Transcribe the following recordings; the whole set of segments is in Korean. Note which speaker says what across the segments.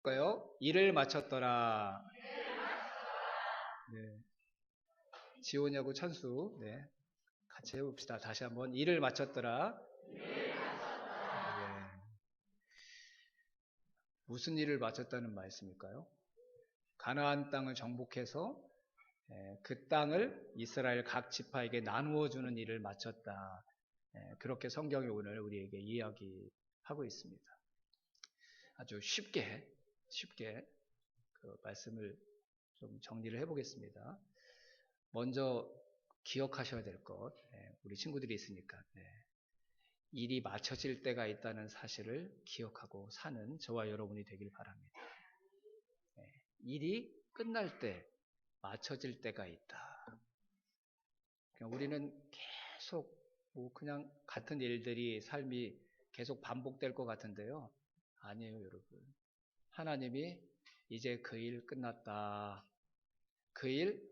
Speaker 1: 까요? 일을 마쳤더라. 네. 지호냐고 찬수. 네. 같이 해봅시다. 다시 한번. 일을 마쳤더라. 네. 무슨 일을 마쳤다는 말씀일까요? 가나안 땅을 정복해서 그 땅을 이스라엘 각 지파에게 나누어 주는 일을 마쳤다. 그렇게 성경이 오늘 우리에게 이야기하고 있습니다. 아주 쉽게 그 말씀을 좀 정리를 해보겠습니다. 먼저 기억하셔야 될 것, 우리 친구들이 있으니까 일이 마쳐질 때가 있다는 사실을 기억하고 사는 저와 여러분이 되길 바랍니다. 일이 끝날 때, 마쳐질 때가 있다. 우리는 계속 뭐 그냥 같은 일들이 삶이 계속 반복될 것 같은데요. 아니에요, 여러분. 하나님이 이제 그 일 끝났다. 그 일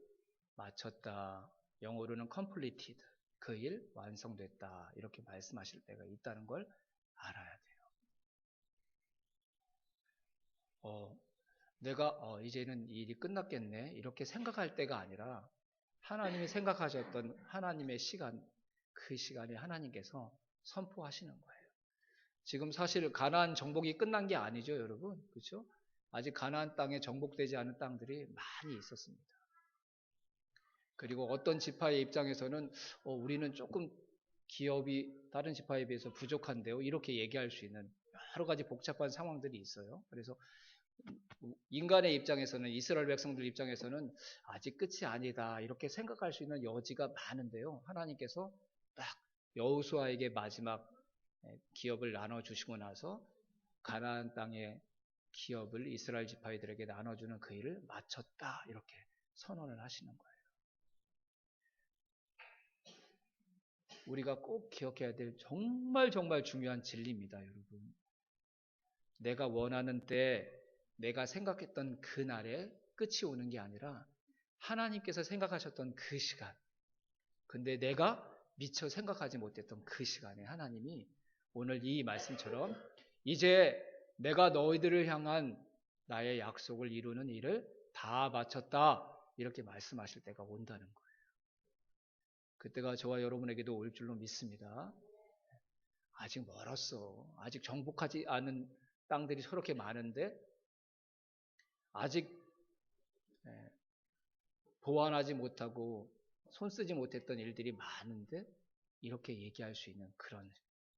Speaker 1: 마쳤다. 영어로는 completed. 그 일 완성됐다. 이렇게 말씀하실 때가 있다는 걸 알아야 돼요. 내가 이제는 일이 끝났겠네. 이렇게 생각할 때가 아니라 하나님이 생각하셨던 하나님의 시간, 그 시간에 하나님께서 선포하시는 거예요. 지금 사실 가나안 정복이 끝난 게 아니죠, 여러분. 그렇죠? 아직 가나안 땅에 정복되지 않은 땅들이 많이 있었습니다. 그리고 어떤 지파의 입장에서는 우리는 조금 기업이 다른 지파에 비해서 부족한데요. 이렇게 얘기할 수 있는 여러 가지 복잡한 상황들이 있어요. 그래서 인간의 입장에서는 이스라엘 백성들 입장에서는 아직 끝이 아니다. 이렇게 생각할 수 있는 여지가 많은데요. 하나님께서 딱 여호수아에게 마지막 기업을 나눠주시고 나서 가나안 땅의 기업을 이스라엘 지파들에게 나눠주는 그 일을 마쳤다. 이렇게 선언을 하시는 거예요. 우리가 꼭 기억해야 될 정말 중요한 진리입니다, 여러분. 내가 원하는 때, 내가 생각했던 그날에 끝이 오는 게 아니라 하나님께서 생각하셨던 그 시간, 근데 내가 미처 생각하지 못했던 그 시간에 하나님이 오늘 이 말씀처럼 이제 내가 너희들을 향한 나의 약속을 이루는 일을 다 마쳤다. 이렇게 말씀하실 때가 온다는 거예요. 그때가 저와 여러분에게도 올 줄로 믿습니다. 아직 멀었어. 아직 정복하지 않은 땅들이 저렇게 많은데 아직 보완하지 못하고 손 쓰지 못했던 일들이 많은데 이렇게 얘기할 수 있는 그런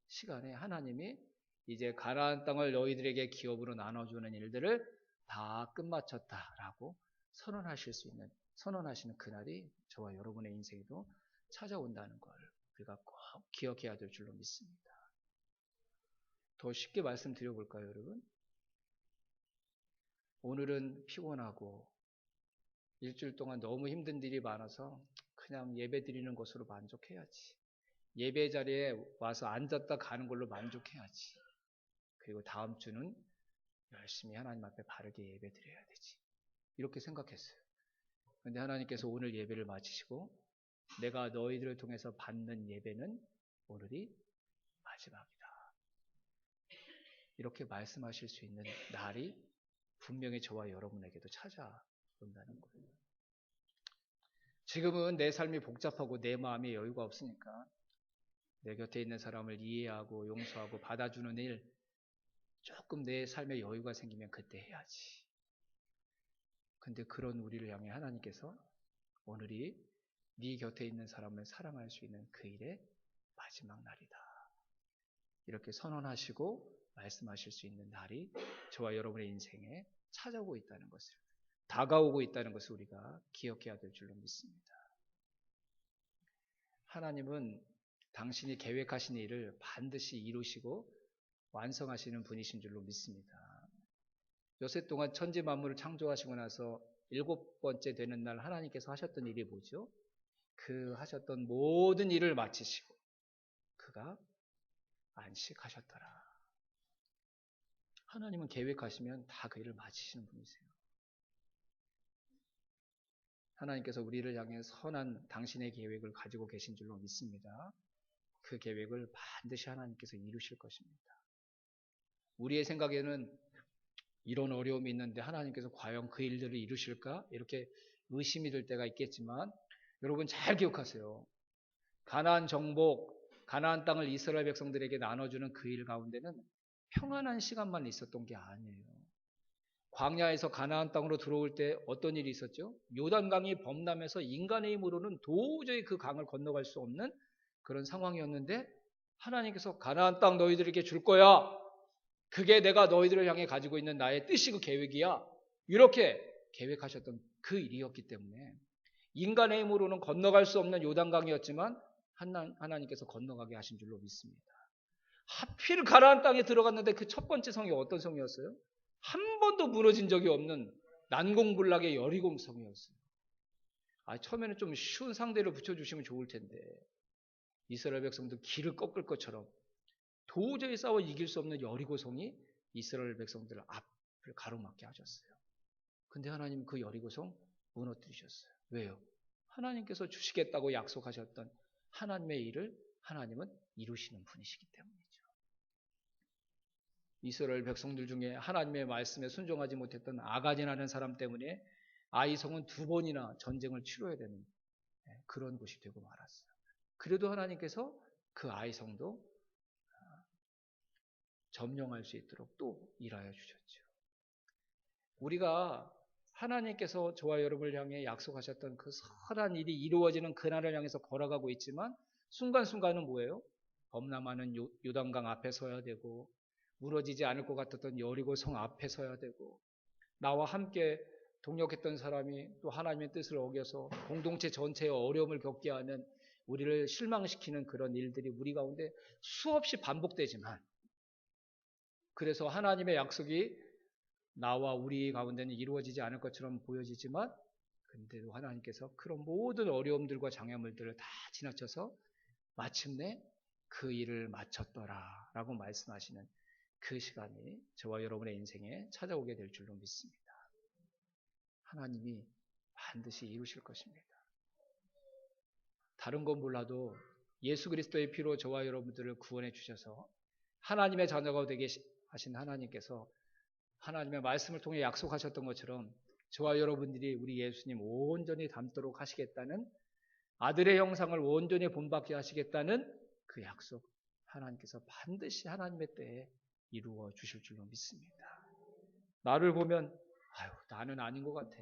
Speaker 1: 시간에 하나님이 이제 가나안 땅을 너희들에게 기업으로 나눠주는 일들을 다 끝마쳤다라고 선언하시는 그날이 저와 여러분의 인생에도 찾아온다는 걸 우리가 꼭 기억해야 될 줄로 믿습니다. 더 쉽게 말씀드려볼까요, 여러분? 오늘은 피곤하고 일주일 동안 너무 힘든 일이 많아서 그냥 예배 드리는 것으로 만족해야지. 예배 자리에 와서 앉았다 가는 걸로 만족해야지. 그리고 다음 주는 열심히 하나님 앞에 바르게 예배 드려야 되지. 이렇게 생각했어요. 그런데 하나님께서 오늘 예배를 마치시고 내가 너희들을 통해서 받는 예배는 오늘이 마지막이다. 이렇게 말씀하실 수 있는 날이 분명히 저와 여러분에게도 찾아온다는 거예요. 지금은 내 삶이 복잡하고 내 마음에 여유가 없으니까 내 곁에 있는 사람을 이해하고 용서하고 받아주는 일, 조금 내 삶에 여유가 생기면 그때 해야지. 근데 그런 우리를 향해 하나님께서 오늘이 네 곁에 있는 사람을 사랑할 수 있는 그 일의 마지막 날이다. 이렇게 선언하시고 말씀하실 수 있는 날이 저와 여러분의 인생에 찾아오고 있다는 것을, 다가오고 있다는 것을 우리가 기억해야 될 줄로 믿습니다. 하나님은 당신이 계획하신 일을 반드시 이루시고 완성하시는 분이신 줄로 믿습니다. 여세 동안 천지 만물을 창조하시고 나서 7번째 되는 날 하나님께서 하셨던 일이 뭐죠? 그 하셨던 모든 일을 마치시고 그가 안식하셨더라. 하나님은 계획하시면 다 그 일을 마치시는 분이세요. 하나님께서 우리를 향해 선한 당신의 계획을 가지고 계신 줄로 믿습니다. 그 계획을 반드시 하나님께서 이루실 것입니다. 우리의 생각에는 이런 어려움이 있는데 하나님께서 과연 그 일들을 이루실까? 이렇게 의심이 들 때가 있겠지만 여러분 잘 기억하세요. 가나안 정복, 가나안 땅을 이스라엘 백성들에게 나눠주는 그 일 가운데는 평안한 시간만 있었던 게 아니에요. 광야에서 가나안 땅으로 들어올 때 어떤 일이 있었죠? 요단강이 범람해서 인간의 힘으로는 도저히 그 강을 건너갈 수 없는 그런 상황이었는데 하나님께서 가나안 땅 너희들에게 줄 거야. 그게 내가 너희들을 향해 가지고 있는 나의 뜻이고 계획이야. 이렇게 계획하셨던 그 일이었기 때문에 인간의 힘으로는 건너갈 수 없는 요단강이었지만 하나님께서 건너가게 하신 줄로 믿습니다. 하필 가나안 땅에 들어갔는데 그 첫 번째 성이 어떤 성이었어요? 한 번도 무너진 적이 없는 난공불락의 여리고 성이었어요. 처음에는 좀 쉬운 상대를 붙여주시면 좋을 텐데 이스라엘 백성들 길을 꺾을 것처럼 도저히 싸워 이길 수 없는 여리고성이 이스라엘 백성들 앞을 가로막게 하셨어요. 근데 하나님 그 여리고성 무너뜨리셨어요. 왜요? 하나님께서 주시겠다고 약속하셨던 하나님의 일을 하나님은 이루시는 분이시기 때문이죠. 이스라엘 백성들 중에 하나님의 말씀에 순종하지 못했던 아간이라는 사람 때문에 아이성은 2번이나 전쟁을 치러야 되는 그런 곳이 되고 말았어요. 그래도 하나님께서 그 아이성도 점령할 수 있도록 또 일하여 주셨죠. 우리가 하나님께서 저와 여러분을 향해 약속하셨던 그 선한 일이 이루어지는 그날을 향해서 걸어가고 있지만 순간순간은 뭐예요? 범람하는 요단강 앞에 서야 되고 무너지지 않을 것 같았던 여리고 성 앞에 서야 되고 나와 함께 동역했던 사람이 또 하나님의 뜻을 어겨서 공동체 전체의 어려움을 겪게 하는 우리를 실망시키는 그런 일들이 우리 가운데 수없이 반복되지만 그래서 하나님의 약속이 나와 우리 가운데는 이루어지지 않을 것처럼 보여지지만 근데도 하나님께서 그런 모든 어려움들과 장애물들을 다 지나쳐서 마침내 그 일을 마쳤더라 라고 말씀하시는 그 시간이 저와 여러분의 인생에 찾아오게 될 줄로 믿습니다. 하나님이 반드시 이루실 것입니다. 다른 건 몰라도 예수 그리스도의 피로 저와 여러분들을 구원해 주셔서 하나님의 자녀가 되게 하신 하나님께서 하나님의 말씀을 통해 약속하셨던 것처럼 저와 여러분들이 우리 예수님 온전히 닮도록 하시겠다는 아들의 형상을 온전히 본받게 하시겠다는 그 약속 하나님께서 반드시 하나님의 때에 이루어 주실 줄로 믿습니다. 나를 보면 나는 아닌 것 같아.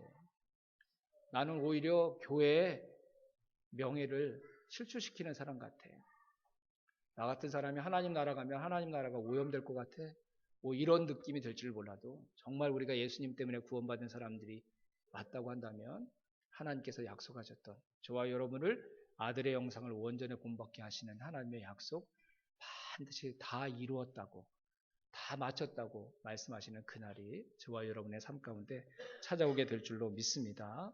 Speaker 1: 나는 오히려 교회의 명예를 실추시키는 사람 같아. 나 같은 사람이 하나님 나라 가면 하나님 나라가 오염될 것 같아. 뭐 이런 느낌이 될 줄 몰라도 정말 우리가 예수님 때문에 구원받은 사람들이 맞다고 한다면 하나님께서 약속하셨던 저와 여러분을 아들의 영상을 온전히 본받게 하시는 하나님의 약속 반드시 다 이루었다고 다 마쳤다고 말씀하시는 그날이 저와 여러분의 삶 가운데 찾아오게 될 줄로 믿습니다.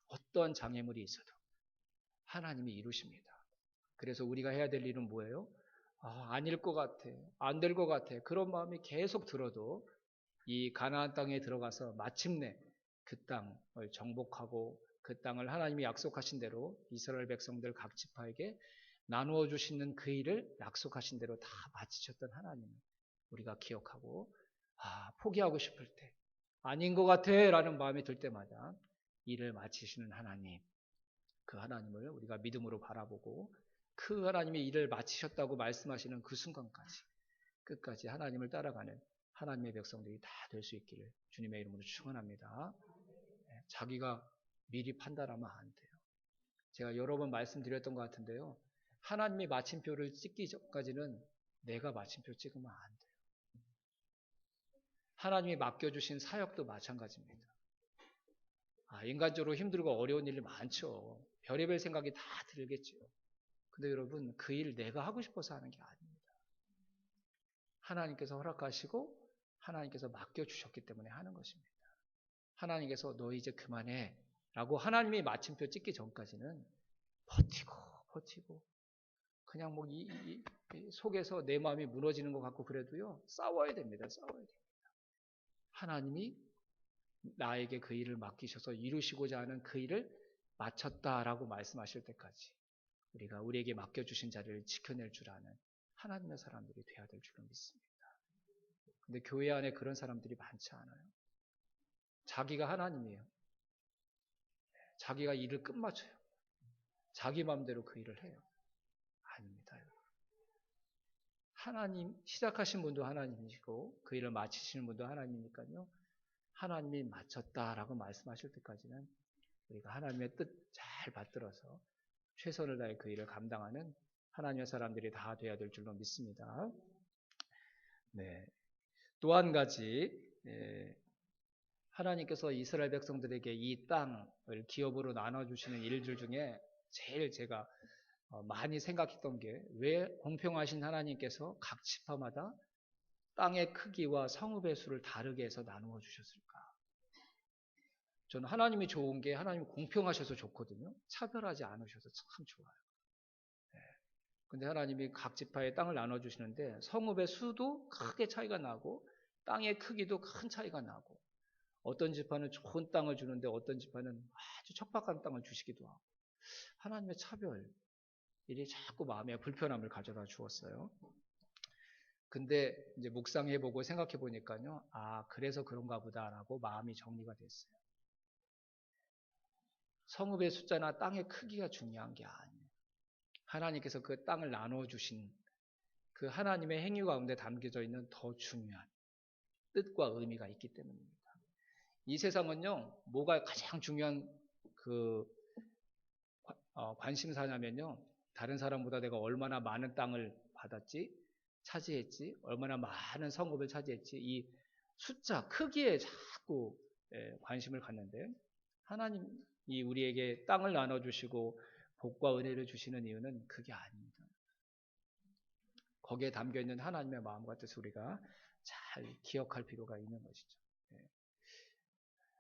Speaker 1: 어떤 장애물이 있어도 하나님이 이루십니다. 그래서 우리가 해야 될 일은 뭐예요? 아닐 것 같아. 안 될 것 같아. 그런 마음이 계속 들어도 이 가나안 땅에 들어가서 마침내 그 땅을 정복하고 그 땅을 하나님이 약속하신 대로 이스라엘 백성들 각 지파에게 나누어 주시는 그 일을 약속하신 대로 다 마치셨던 하나님을 우리가 기억하고 포기하고 싶을 때 아닌 것 같아 라는 마음이 들 때마다 일을 마치시는 하나님 그 하나님을 우리가 믿음으로 바라보고 그 하나님이 일을 마치셨다고 말씀하시는 그 순간까지 끝까지 하나님을 따라가는 하나님의 백성들이 다 될 수 있기를 주님의 이름으로 축원합니다. 자기가 미리 판단하면 안 돼요. 제가 여러 번 말씀드렸던 것 같은데요. 하나님이 마침표를 찍기 전까지는 내가 마침표 찍으면 안 돼요. 하나님이 맡겨주신 사역도 마찬가지입니다. 인간적으로 힘들고 어려운 일이 많죠. 별의별 생각이 다 들겠죠. 근데 여러분 그 일 내가 하고 싶어서 하는 게 아닙니다. 하나님께서 허락하시고 하나님께서 맡겨주셨기 때문에 하는 것입니다. 하나님께서 너 이제 그만해 라고 하나님이 마침표 찍기 전까지는 버티고 그냥 뭐 이 속에서 내 마음이 무너지는 것 같고 그래도요 싸워야 됩니다. 싸워야 됩니다. 하나님이 나에게 그 일을 맡기셔서 이루시고자 하는 그 일을 마쳤다라고 말씀하실 때까지 우리가 우리에게 맡겨주신 자리를 지켜낼 줄 아는 하나님의 사람들이 되어야 될 줄로 믿습니다. 근데 교회 안에 그런 사람들이 많지 않아요. 자기가 하나님이에요. 자기가 일을 끝마쳐요. 자기 마음대로 그 일을 해요. 아닙니다. 하나님, 시작하신 분도 하나님이시고 그 일을 마치시는 분도 하나님이니까요. 하나님이 마쳤다라고 말씀하실 때까지는 우리가 하나님의 뜻 잘 받들어서 최선을 다해 그 일을 감당하는 하나님의 사람들이 다 돼야 될 줄로 믿습니다. 네. 또 한 가지, 하나님께서 이스라엘 백성들에게 이 땅을 기업으로 나눠주시는 일들 중에 제일 제가 많이 생각했던 게 왜 공평하신 하나님께서 각 지파마다 땅의 크기와 성읍의 수를 다르게 해서 나누어 주셨을까? 저는 하나님이 좋은 게 하나님이 공평하셔서 좋거든요. 차별하지 않으셔서 참 좋아요. 근데 하나님이 각 지파에 땅을 나눠주시는데 성읍의 수도 크게 차이가 나고 땅의 크기도 큰 차이가 나고 어떤 지파는 좋은 땅을 주는데 어떤 지파는 아주 척박한 땅을 주시기도 하고 하나님의 차별 일이 자꾸 마음에 불편함을 가져다 주었어요. 근데 이제 묵상해보고 생각해보니까요. 아, 그래서 그런가 보다라고 마음이 정리가 됐어요. 성읍의 숫자나 땅의 크기가 중요한 게 아니에요. 하나님께서 그 땅을 나눠주신 그 하나님의 행위 가운데 담겨져 있는 더 중요한 뜻과 의미가 있기 때문입니다. 이 세상은요, 뭐가 가장 중요한 그 관심사냐면요, 다른 사람보다 내가 얼마나 많은 땅을 받았지, 차지했지, 얼마나 많은 성읍을 차지했지, 이 숫자, 크기에 자꾸 관심을 갖는데, 하나님이 우리에게 땅을 나눠주시고 복과 은혜를 주시는 이유는 그게 아닙니다. 거기에 담겨있는 하나님의 마음과 뜻을 우리가 잘 기억할 필요가 있는 것이죠.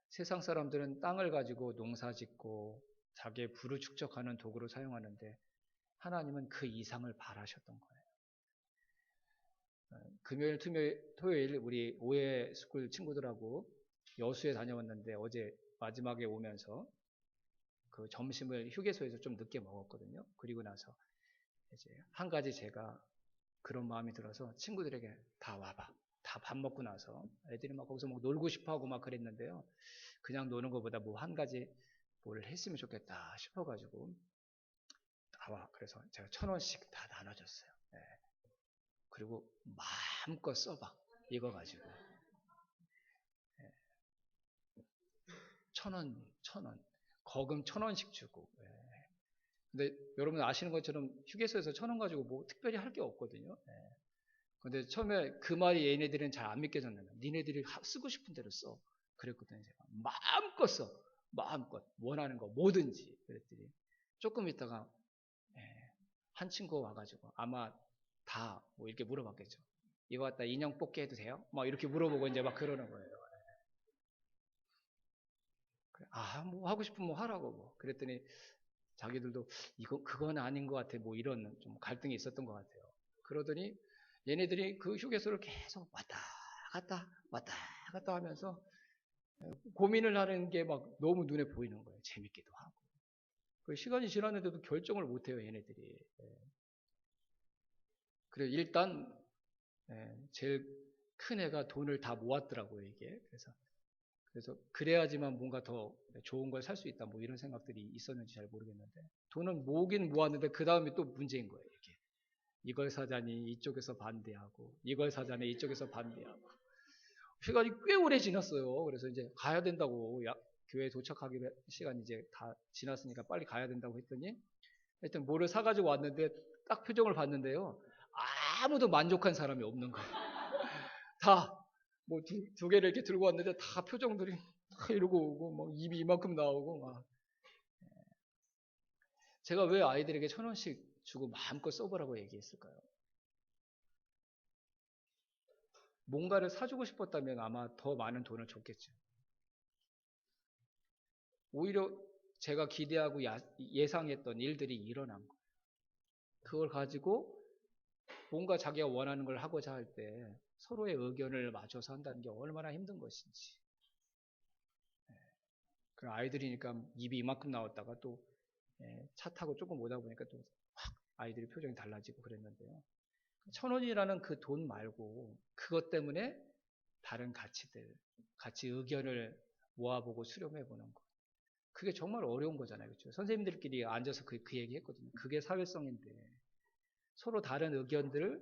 Speaker 1: 세상 사람들은 땅을 가지고 농사 짓고 자기의 부를 축적하는 도구로 사용하는데 하나님은 그 이상을 바라셨던 거예요. 금요일, 토요일 우리 오해 스쿨 친구들하고 여수에 다녀왔는데 어제 마지막에 오면서 그 점심을 휴게소에서 좀 늦게 먹었거든요. 그리고 나서 이제 한 가지 제가 그런 마음이 들어서 친구들에게 다 와봐. 다 밥 먹고 나서 애들이 막 거기서 막 놀고 싶어 하고 막 그랬는데요. 그냥 노는 것보다 뭐 한 가지 뭘 했으면 좋겠다 싶어가지고 나와. 그래서 제가 1,000원씩 다 나눠줬어요. 네. 그리고 마음껏 써봐. 이거 가지고. 네. 1,000원. 거금 1,000원씩 주고. 네. 근데 여러분 아시는 것처럼 휴게소에서 1,000원 가지고 뭐 특별히 할 게 없거든요. 네. 근데 처음에 그 말이 얘네들은 잘 안 믿겨졌는데 니네들이 쓰고 싶은 대로 써. 그랬거든요. 제가. 마음껏 써. 마음껏. 원하는 거 뭐든지. 그랬더니 조금 있다가 한 친구가 와가지고 아마 다 뭐 이렇게 물어봤겠죠. 이거 갖다 인형 뽑게 해도 돼요? 막 이렇게 물어보고 이제 막 그러는 거예요. 아, 뭐 하고 싶으면 뭐 하라고 뭐. 그랬더니 자기들도 이거 그건 아닌 것 같아. 뭐 이런 좀 갈등이 있었던 것 같아요. 그러더니 얘네들이 그 휴게소를 계속 왔다 갔다 하면서 고민을 하는 게 막 너무 눈에 보이는 거예요. 재밌기도 하고. 그 시간이 지났는데도 결정을 못 해요, 얘네들이. 그래 일단 제일 큰 애가 돈을 다 모았더라고요, 이게. 그래서 그래야지만 뭔가 더 좋은 걸 살 수 있다, 뭐 이런 생각들이 있었는지 잘 모르겠는데 돈은 모으긴 모았는데 그 다음에 또 문제인 거예요, 이게. 이걸 사자니 이쪽에서 반대하고 이걸 사자니 이쪽에서 반대하고 시간이 꽤 오래 지났어요. 그래서 이제 가야 된다고 교회에 도착하기 시간이 이제 다 지났으니까 빨리 가야 된다고 했더니 하여튼 뭐를 사가지고 왔는데 딱 표정을 봤는데요. 아무도 만족한 사람이 없는 거예요. 다 뭐 두 개를 이렇게 들고 왔는데 다 표정들이 다 이러고 오고 막 입이 이만큼 나오고 막. 제가 왜 아이들에게 1,000원씩 주고 마음껏 써보라고 얘기했을까요? 뭔가를 사주고 싶었다면 아마 더 많은 돈을 줬겠죠. 오히려 제가 기대하고 예상했던 일들이 일어난 거예요. 그걸 가지고 뭔가 자기가 원하는 걸 하고자 할 때 서로의 의견을 맞춰서 한다는 게 얼마나 힘든 것인지. 그 아이들이니까 입이 이만큼 나왔다가 또 차 타고 조금 오다 보니까 또 확 아이들의 표정이 달라지고 그랬는데요. 1,000원이라는 그 돈 말고 그것 때문에 다른 가치들, 가치 의견을 모아보고 수렴해보는 것. 그게 정말 어려운 거잖아요. 그렇죠? 선생님들끼리 앉아서 그 얘기 했거든요. 그게 사회성인데 서로 다른 의견들을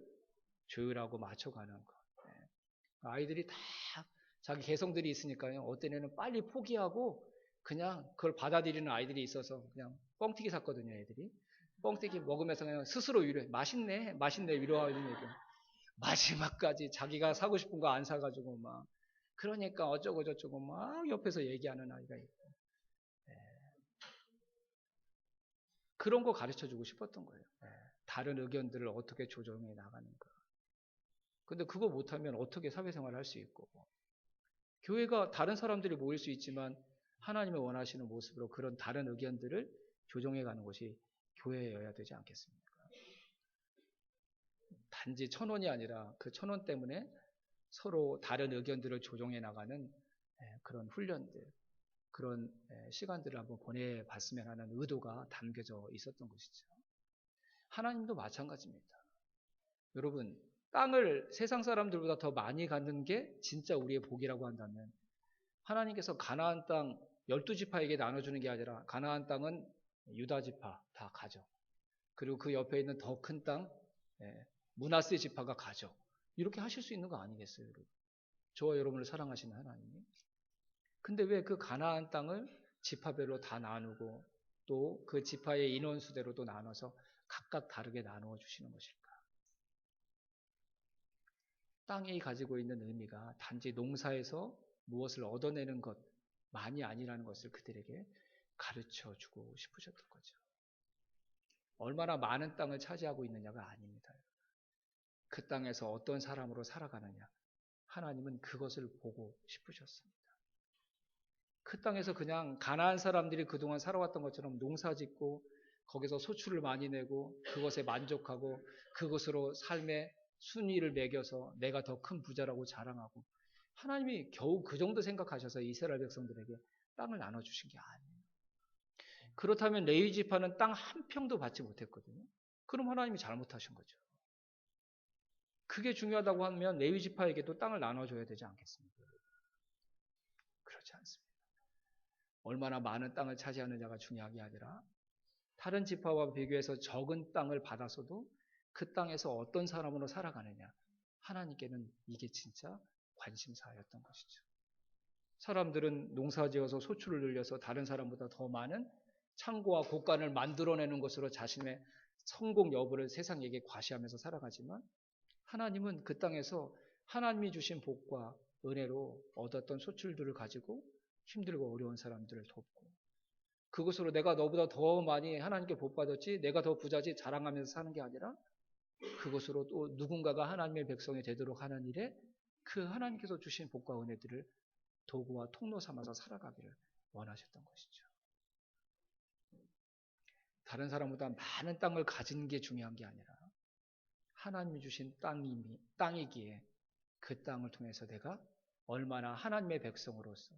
Speaker 1: 조율하고 맞춰가는 것. 네. 아이들이 다 자기 개성들이 있으니까요. 어떤 애는 빨리 포기하고 그냥 그걸 받아들이는 아이들이 있어서 그냥 뻥튀기 샀거든요. 애들이. 뻥튀기 먹으면서 그냥 스스로 위로해. 맛있네. 맛있네. 위로하는 얘기. 마지막까지 자기가 사고 싶은 거 안 사가지고 막 그러니까 어쩌고 저쩌고 막 옆에서 얘기하는 아이가 있고 그런 거 가르쳐주고 싶었던 거예요. 다른 의견들을 어떻게 조정해 나가는가. 근데 그거 못하면 어떻게 사회생활을 할 수 있고 교회가 다른 사람들이 모일 수 있지만 하나님의 원하시는 모습으로 그런 다른 의견들을 조정해 가는 것이 교회여야 되지 않겠습니까? 단지 1,000원이 아니라 그 1,000원 때문에 서로 다른 의견들을 조정해 나가는 그런 훈련들, 그런 시간들을 한번 보내봤으면 하는 의도가 담겨져 있었던 것이죠. 하나님도 마찬가지입니다. 여러분, 땅을 세상 사람들보다 더 많이 갖는 게 진짜 우리의 복이라고 한다면 하나님께서 가나안 땅 12지파에게 나눠주는 게 아니라 가나안 땅은 유다지파 다 가져. 그리고 그 옆에 있는 더 큰 땅 므낫세 지파가 가져. 이렇게 하실 수 있는 거 아니겠어요, 여러분? 저와 여러분을 사랑하시는 하나님이. 근데 왜 그 가나안 땅을 지파별로 다 나누고 또 그 지파의 인원수대로 또 나눠서 각각 다르게 나누어 주시는 것일까? 땅이 가지고 있는 의미가 단지 농사에서 무엇을 얻어내는 것만이 아니라는 것을 그들에게 가르쳐 주고 싶으셨던 거죠. 얼마나 많은 땅을 차지하고 있느냐가 아닙니다. 그 땅에서 어떤 사람으로 살아가느냐. 하나님은 그것을 보고 싶으셨습니다. 그 땅에서 그냥 가나안 사람들이 그동안 살아왔던 것처럼 농사짓고 거기서 소출을 많이 내고 그것에 만족하고 그것으로 삶의 순위를 매겨서 내가 더 큰 부자라고 자랑하고 하나님이 겨우 그 정도 생각하셔서 이스라엘 백성들에게 땅을 나눠주신 게 아니에요. 그렇다면 레위 지파는 땅 한 평도 받지 못했거든요. 그럼 하나님이 잘못하신 거죠. 그게 중요하다고 하면 레위 지파에게도 땅을 나눠줘야 되지 않겠습니까? 그렇지 않습니다. 얼마나 많은 땅을 차지하느냐가 중요한 게 아니라 다른 지파와 비교해서 적은 땅을 받아서도 그 땅에서 어떤 사람으로 살아가느냐. 하나님께는 이게 진짜 관심사였던 것이죠. 사람들은 농사지어서 소출을 늘려서 다른 사람보다 더 많은 창고와 곳간을 만들어내는 것으로 자신의 성공 여부를 세상에게 과시하면서 살아가지만 하나님은 그 땅에서 하나님이 주신 복과 은혜로 얻었던 소출들을 가지고 힘들고 어려운 사람들을 돕고 그것으로 내가 너보다 더 많이 하나님께 복 받았지 내가 더 부자지 자랑하면서 사는 게 아니라 그것으로 또 누군가가 하나님의 백성이 되도록 하는 일에 그 하나님께서 주신 복과 은혜들을 도구와 통로 삼아서 살아가기를 원하셨던 것이죠. 다른 사람보다 많은 땅을 가진 게 중요한 게 아니라 하나님이 주신 땅이기에 그 땅을 통해서 내가 얼마나 하나님의 백성으로서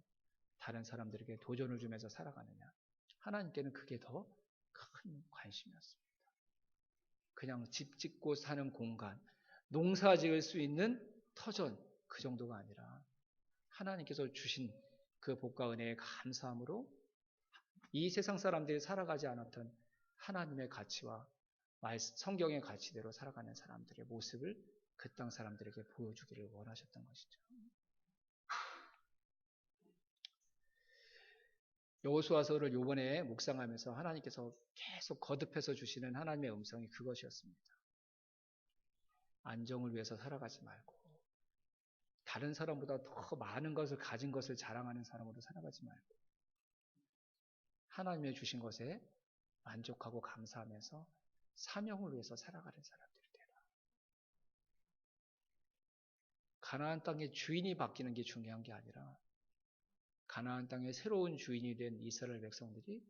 Speaker 1: 다른 사람들에게 도전을 주면서 살아가느냐. 하나님께는 그게 더 큰 관심이었습니다. 그냥 집 짓고 사는 공간, 농사 지을 수 있는 터전 그 정도가 아니라 하나님께서 주신 그 복과 은혜에 감사함으로 이 세상 사람들이 살아가지 않았던 하나님의 가치와 성경의 가치대로 살아가는 사람들의 모습을 그 땅 사람들에게 보여주기를 원하셨던 것이죠. 여호수아서를 요번에 묵상하면서 하나님께서 계속 거듭해서 주시는 하나님의 음성이 그것이었습니다. 안정을 위해서 살아가지 말고 다른 사람보다 더 많은 것을 가진 것을 자랑하는 사람으로 살아가지 말고 하나님의 주신 것에 만족하고 감사하면서 사명을 위해서 살아가는 사람들이 되라. 가나안 땅의 주인이 바뀌는 게 중요한 게 아니라 가나안 땅의 새로운 주인이 된 이스라엘 백성들이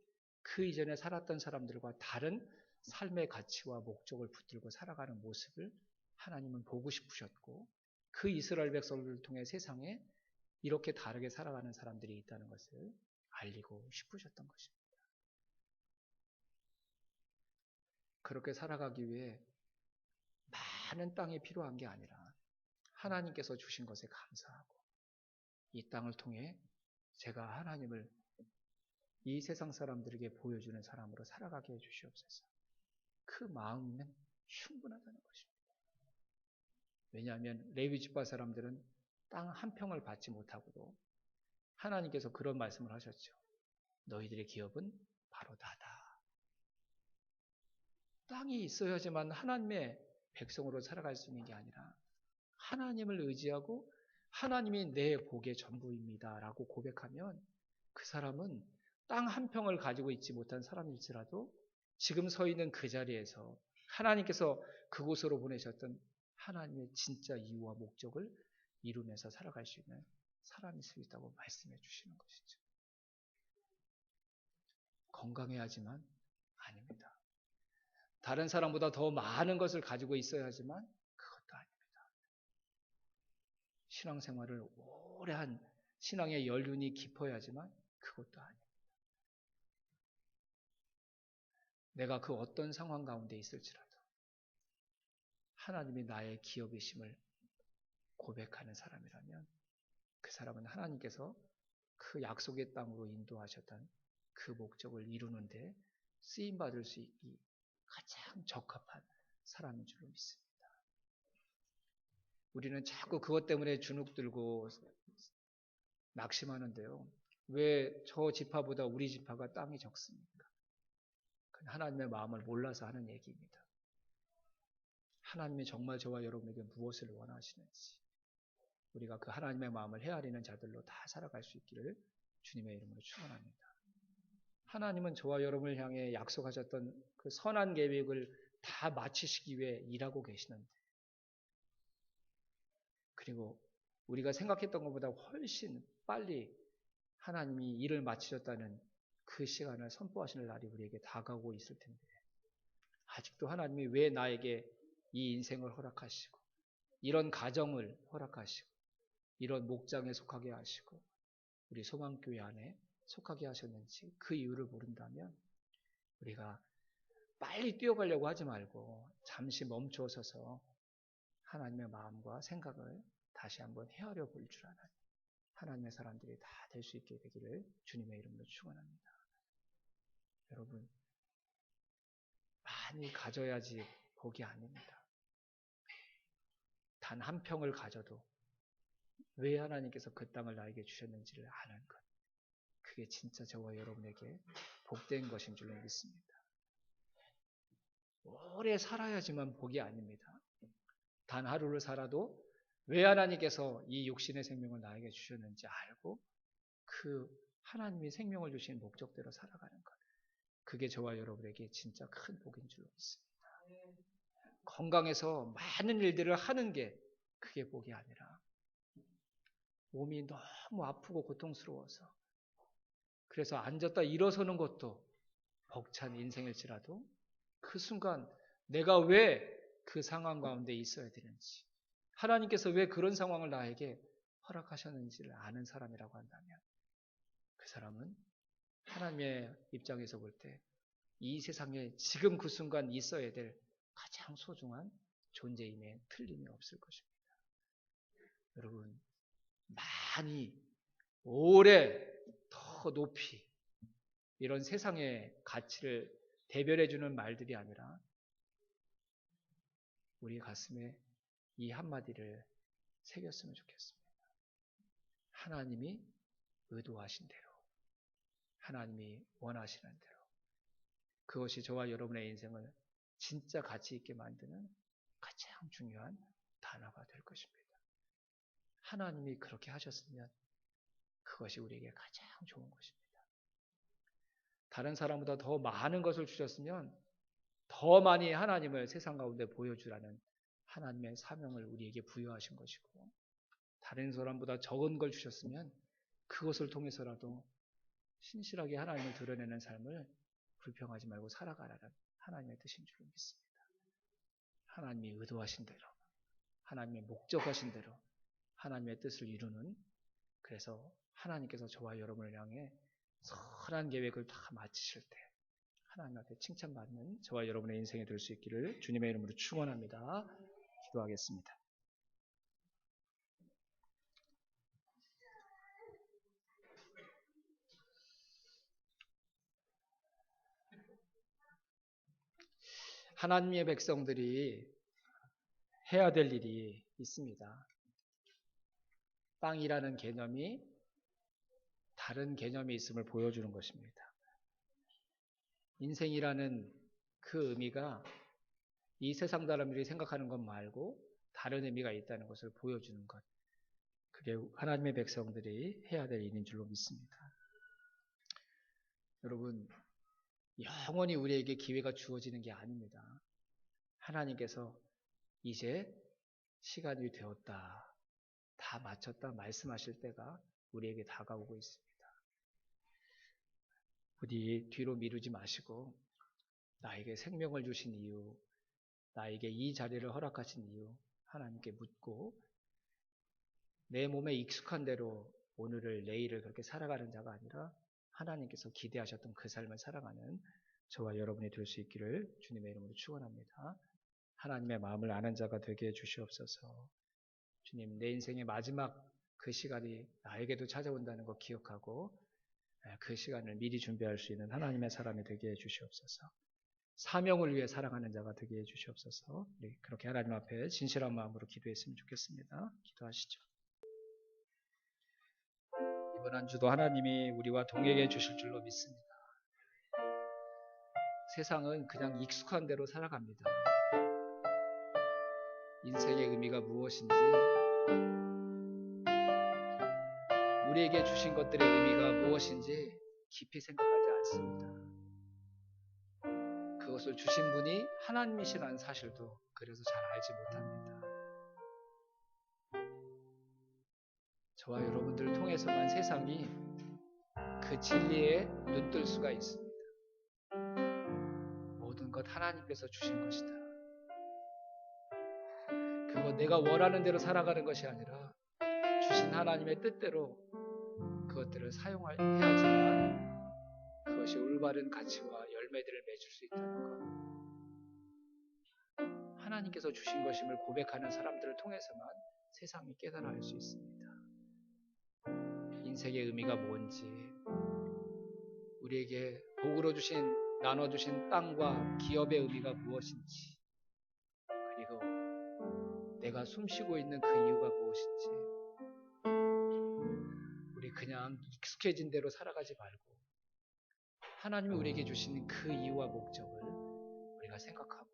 Speaker 1: 그 이전에 살았던 사람들과 다른 삶의 가치와 목적을 붙들고 살아가는 모습을 하나님은 보고 싶으셨고 그 이스라엘 백성들을 통해 세상에 이렇게 다르게 살아가는 사람들이 있다는 것을 알리고 싶으셨던 것입니다. 그렇게 살아가기 위해 많은 땅이 필요한 게 아니라 하나님께서 주신 것에 감사하고 이 땅을 통해 제가 하나님을 이 세상 사람들에게 보여주는 사람으로 살아가게 해주시옵소서. 그 마음이면 충분하다는 것입니다. 왜냐하면 레위 지파 사람들은 땅 한 평을 받지 못하고도 하나님께서 그런 말씀을 하셨죠. 너희들의 기업은 바로 나다. 땅이 있어야지만 하나님의 백성으로 살아갈 수 있는 게 아니라 하나님을 의지하고 하나님이 내 복의 전부입니다 라고 고백하면 그 사람은 땅 한 평을 가지고 있지 못한 사람일지라도 지금 서 있는 그 자리에서 하나님께서 그곳으로 보내셨던 하나님의 진짜 이유와 목적을 이루면서 살아갈 수 있는 사람일 수 있다고 말씀해 주시는 것이죠. 건강해야지만 아닙니다. 다른 사람보다 더 많은 것을 가지고 있어야 하지만 그것도 아닙니다. 신앙생활을 오래 한 신앙의 연륜이 깊어야 하지만 그것도 아닙니다. 내가 그 어떤 상황 가운데 있을지라도 하나님이 나의 기업이심을 고백하는 사람이라면 그 사람은 하나님께서 그 약속의 땅으로 인도하셨던 그 목적을 이루는데 쓰임받을 수 있기 가장 적합한 사람인 줄로 믿습니다. 우리는 자꾸 그것 때문에 주눅들고 낙심하는데요. 왜 저 지파보다 우리 지파가 땅이 적습니까? 그건 하나님의 마음을 몰라서 하는 얘기입니다. 하나님이 정말 저와 여러분에게 무엇을 원하시는지 우리가 그 하나님의 마음을 헤아리는 자들로 다 살아갈 수 있기를 주님의 이름으로 축원합니다. 하나님은 저와 여러분을 향해 약속하셨던 그 선한 계획을 다 마치시기 위해 일하고 계시는데 그리고 우리가 생각했던 것보다 훨씬 빨리 하나님이 일을 마치셨다는 그 시간을 선포하시는 날이 우리에게 다가오고 있을 텐데 아직도 하나님이 왜 나에게 이 인생을 허락하시고 이런 가정을 허락하시고 이런 목장에 속하게 하시고 우리 소망교회 안에 속하게 하셨는지 그 이유를 모른다면 우리가 빨리 뛰어가려고 하지 말고 잠시 멈추어 서서 하나님의 마음과 생각을 다시 한번 헤아려 볼 줄 아는 하나님의 사람들이 다 될 수 있게 되기를 주님의 이름으로 축원합니다. 여러분 많이 가져야지 복이 아닙니다. 단 한 평을 가져도 왜 하나님께서 그 땅을 나에게 주셨는지를 아는 것. 그게 진짜 저와 여러분에게 복된 것인 줄로 믿습니다. 오래 살아야지만 복이 아닙니다. 단 하루를 살아도 왜 하나님께서 이 육신의 생명을 나에게 주셨는지 알고 그 하나님이 생명을 주신 목적대로 살아가는 것. 그게 저와 여러분에게 진짜 큰 복인 줄로 믿습니다. 건강해서 많은 일들을 하는 게 그게 복이 아니라 몸이 너무 아프고 고통스러워서 그래서 앉았다 일어서는 것도 벅찬 인생일지라도 그 순간 내가 왜 그 상황 가운데 있어야 되는지 하나님께서 왜 그런 상황을 나에게 허락하셨는지를 아는 사람이라고 한다면 그 사람은 하나님의 입장에서 볼 때 이 세상에 지금 그 순간 있어야 될 가장 소중한 존재임에 틀림이 없을 것입니다. 여러분 많이 오래 더 높이 이런 세상의 가치를 대변해주는 말들이 아니라 우리 가슴에 이 한마디를 새겼으면 좋겠습니다. 하나님이 의도하신 대로 하나님이 원하시는 대로 그것이 저와 여러분의 인생을 진짜 가치 있게 만드는 가장 중요한 단어가 될 것입니다. 하나님이 그렇게 하셨으면 그것이 우리에게 가장 좋은 것입니다. 다른 사람보다 더 많은 것을 주셨으면 더 많이 하나님을 세상 가운데 보여주라는 하나님의 사명을 우리에게 부여하신 것이고 다른 사람보다 적은 걸 주셨으면 그것을 통해서라도 신실하게 하나님을 드러내는 삶을 불평하지 말고 살아가라는 하나님의 뜻인 줄 믿습니다. 하나님이 의도하신 대로 하나님의 목적하신 대로 하나님의 뜻을 이루는 그래서 하나님께서 저와 여러분을 향해 선한 계획을 다 마치실 때 하나님 앞에 칭찬받는 저와 여러분의 인생이 될 수 있기를 주님의 이름으로 축원합니다. 기도하겠습니다. 하나님의 백성들이 해야 될 일이 있습니다. 땅이라는 개념이 다른 개념이 있음을 보여주는 것입니다. 인생이라는 그 의미가 이 세상 사람들이 생각하는 것 말고 다른 의미가 있다는 것을 보여주는 것. 그게 하나님의 백성들이 해야 될 일인 줄로 믿습니다. 여러분, 영원히 우리에게 기회가 주어지는 게 아닙니다. 하나님께서 이제 시간이 되었다, 다 마쳤다 말씀하실 때가 우리에게 다가오고 있습니다. 부디 뒤로 미루지 마시고 나에게 생명을 주신 이유, 나에게 이 자리를 허락하신 이유 하나님께 묻고 내 몸에 익숙한 대로 오늘을 내일을 그렇게 살아가는 자가 아니라 하나님께서 기대하셨던 그 삶을 살아가는 저와 여러분이 될 수 있기를 주님의 이름으로 축원합니다. 하나님의 마음을 아는 자가 되게 해주시옵소서. 주님, 내 인생의 마지막 그 시간이 나에게도 찾아온다는 거 기억하고 그 시간을 미리 준비할 수 있는 하나님의 사람이 되게 해주시옵소서. 사명을 위해 살아가는 자가 되게 해주시옵소서. 그렇게 하나님 앞에 진실한 마음으로 기도했으면 좋겠습니다. 기도하시죠. 이번 한 주도 하나님이 우리와 동행해 주실 줄로 믿습니다. 세상은 그냥 익숙한 대로 살아갑니다. 인생의 의미가 무엇인지, 우리에게 주신 것들의 의미가 무엇인지 깊이 생각하지 않습니다. 그것을 주신 분이 하나님이시라는 사실도 그래서 잘 알지 못합니다. 저와 여러분들을 통해서만 세상이 그 진리에 눈뜰 수가 있습니다. 모든 것 하나님께서 주신 것이다. 그거 내가 원하는 대로 살아가는 것이 아니라 주신 하나님의 뜻대로 그것들을 사용해야지만 그것이 올바른 가치와 열매들을 맺을 수 있다는 것. 하나님께서 주신 것임을 고백하는 사람들을 통해서만 세상이 깨달아 알 수 있습니다. 인생의 의미가 뭔지, 우리에게 복으로 주신, 나눠주신 땅과 기업의 의미가 무엇인지, 그리고 내가 숨쉬고 있는 그 이유가 무엇인지, 우리 그냥 익숙해진 대로 살아가지 말고 하나님이 우리에게 주신 그 이유와 목적을 우리가 생각하고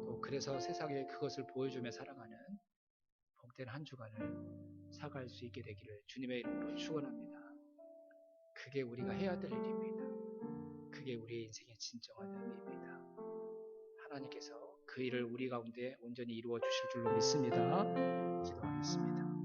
Speaker 1: 또 그래서 세상에 그것을 보여주며 살아가는 복된 한 주간을 살아갈 수 있게 되기를 주님의 이름으로 축원합니다. 그게 우리가 해야 될 일입니다. 그게 우리의 인생의 진정한 의미입니다. 하나님께서 그 일을 우리 가운데 온전히 이루어 주실 줄로 믿습니다. 기도하겠습니다.